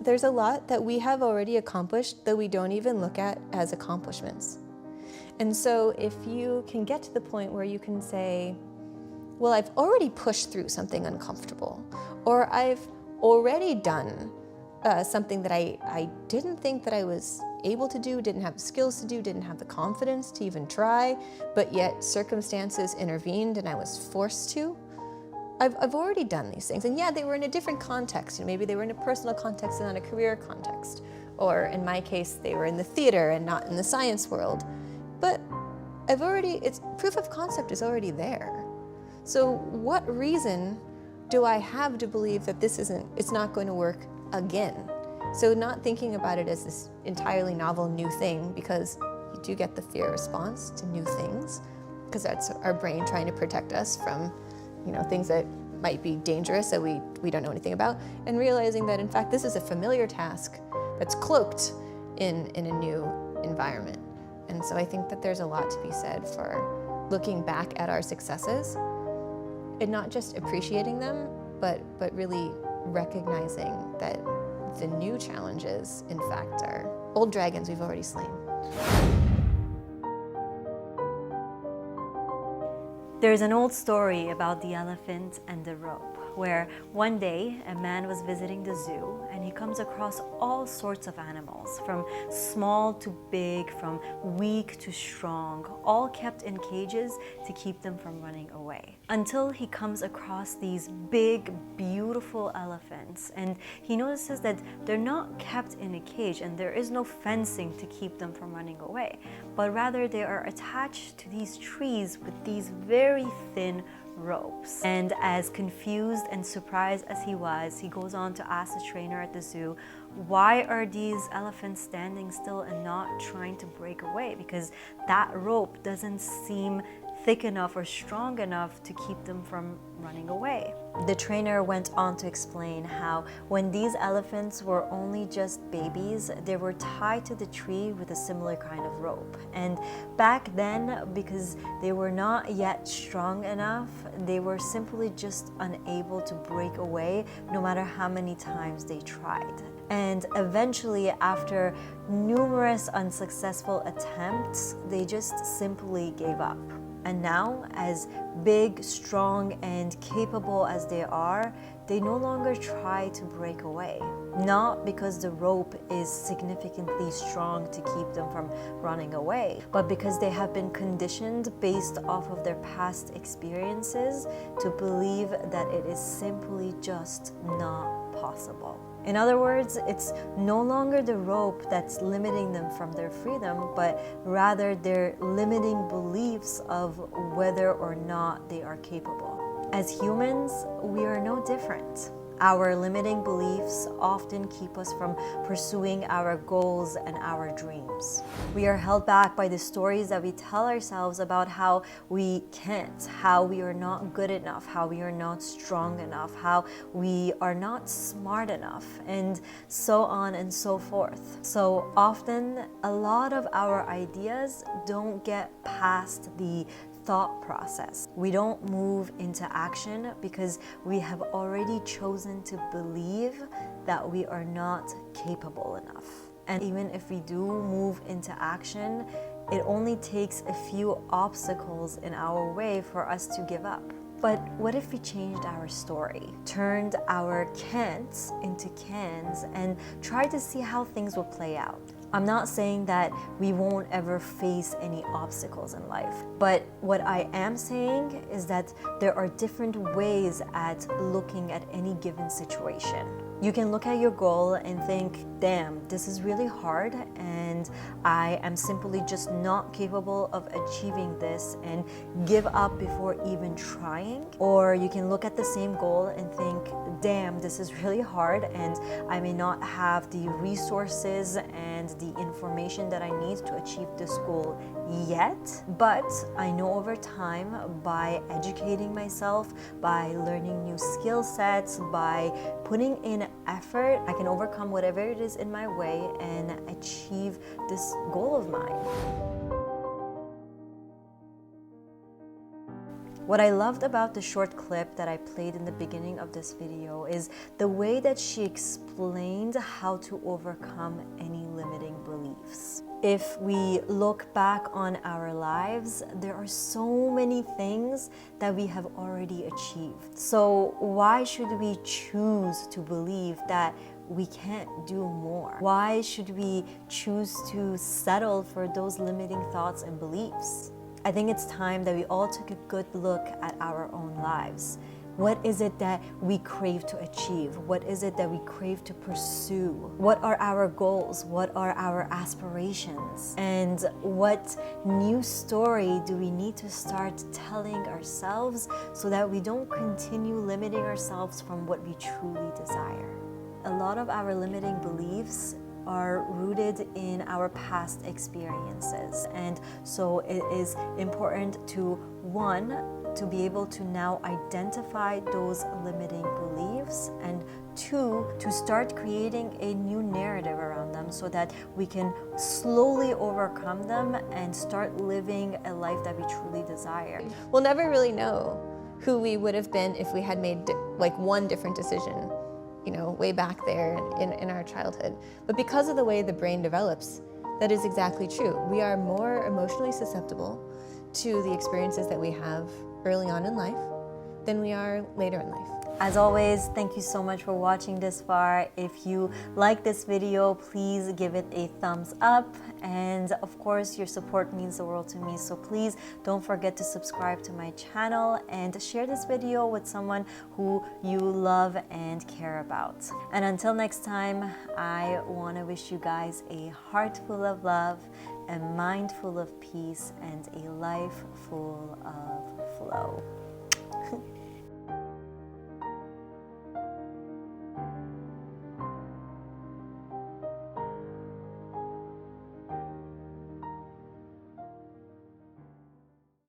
there's a lot that we have already accomplished that we don't even look at as accomplishments. And so if you can get to the point where you can say, well, I've already pushed through something uncomfortable, or I've already done something that I didn't think that I was able to do, didn't have the skills to do, didn't have the confidence to even try, but yet circumstances intervened and I was forced to. I've already done these things. And yeah, they were in a different context. Maybe they were in a personal context and not a career context. Or in my case, they were in the theater and not in the science world. But it's proof of concept is already there. So what reason do I have to believe that it's not going to work again? So not thinking about it as this entirely novel new thing, because you do get the fear response to new things, because that's our brain trying to protect us from, things that might be dangerous that we don't know anything about, and realizing that in fact this is a familiar task that's cloaked in a new environment. And so I think that there's a lot to be said for looking back at our successes and not just appreciating them, but really recognizing that the new challenges, in fact, are old dragons we've already slain. There's an old story about the elephant and the rope, where one day a man was visiting the zoo and he comes across all sorts of animals, from small to big, from weak to strong, all kept in cages to keep them from running away. Until he comes across these big, beautiful elephants, and he notices that they're not kept in a cage and there is no fencing to keep them from running away, but rather they are attached to these trees with these very thin ropes. And as confused and surprised as he was, he goes on to ask the trainer at the zoo, why are these elephants standing still and not trying to break away? Because that rope doesn't seem thick enough or strong enough to keep them from running away. The trainer went on to explain how when these elephants were only just babies, they were tied to the tree with a similar kind of rope. And back then, because they were not yet strong enough, they were simply just unable to break away no matter how many times they tried. And eventually, after numerous unsuccessful attempts, they just simply gave up. And now, as big, strong, and capable as they are, they no longer try to break away. Not because the rope is significantly strong to keep them from running away, but because they have been conditioned based off of their past experiences to believe that it is simply just not possible. In other words, it's no longer the rope that's limiting them from their freedom, but rather their limiting beliefs of whether or not they are capable. As humans, we are no different. Our limiting beliefs often keep us from pursuing our goals and our dreams. We are held back by the stories that we tell ourselves about how we can't, how we are not good enough, how we are not strong enough, how we are not smart enough, and so on and so forth. So often, a lot of our ideas don't get past the thought process. We don't move into action because we have already chosen to believe that we are not capable enough. And even if we do move into action, it only takes a few obstacles in our way for us to give up. But what if we changed our story, turned our can'ts into cans, and tried to see how things would play out? I'm not saying that we won't ever face any obstacles in life, but what I am saying is that there are different ways at looking at any given situation. You can look at your goal and think, damn, this is really hard and I am simply just not capable of achieving this, and give up before even trying. Or you can look at the same goal and think, damn, this is really hard and I may not have the resources and the information that I need to achieve this goal yet, but I know over time, by educating myself, by learning new skill sets, by putting in effort, I can overcome whatever it is in my way and achieve this goal of mine. What I loved about the short clip that I played in the beginning of this video is the way that she explained how to overcome any limiting beliefs. If we look back on our lives, there are so many things that we have already achieved. So why should we choose to believe that we can't do more? Why should we choose to settle for those limiting thoughts and beliefs? I think it's time that we all took a good look at our own lives. What is it that we crave to achieve? What is it that we crave to pursue? What are our goals? What are our aspirations? And what new story do we need to start telling ourselves so that we don't continue limiting ourselves from what we truly desire? A lot of our limiting beliefs are rooted in our past experiences. And so it is important to, one, to be able to now identify those limiting beliefs, and two, to start creating a new narrative around them so that we can slowly overcome them and start living a life that we truly desire. We'll never really know who we would have been if we had made like one different decision, you know, way back there in our childhood. But because of the way the brain develops, that is exactly true. We are more emotionally susceptible to the experiences that we have early on in life than we are later in life. As always, thank you so much for watching this far. If you like this video, please give it a thumbs up. And of course, your support means the world to me. So please don't forget to subscribe to my channel and share this video with someone who you love and care about. And until next time, I want to wish you guys a heart full of love, a mind full of peace, and a life full of flow.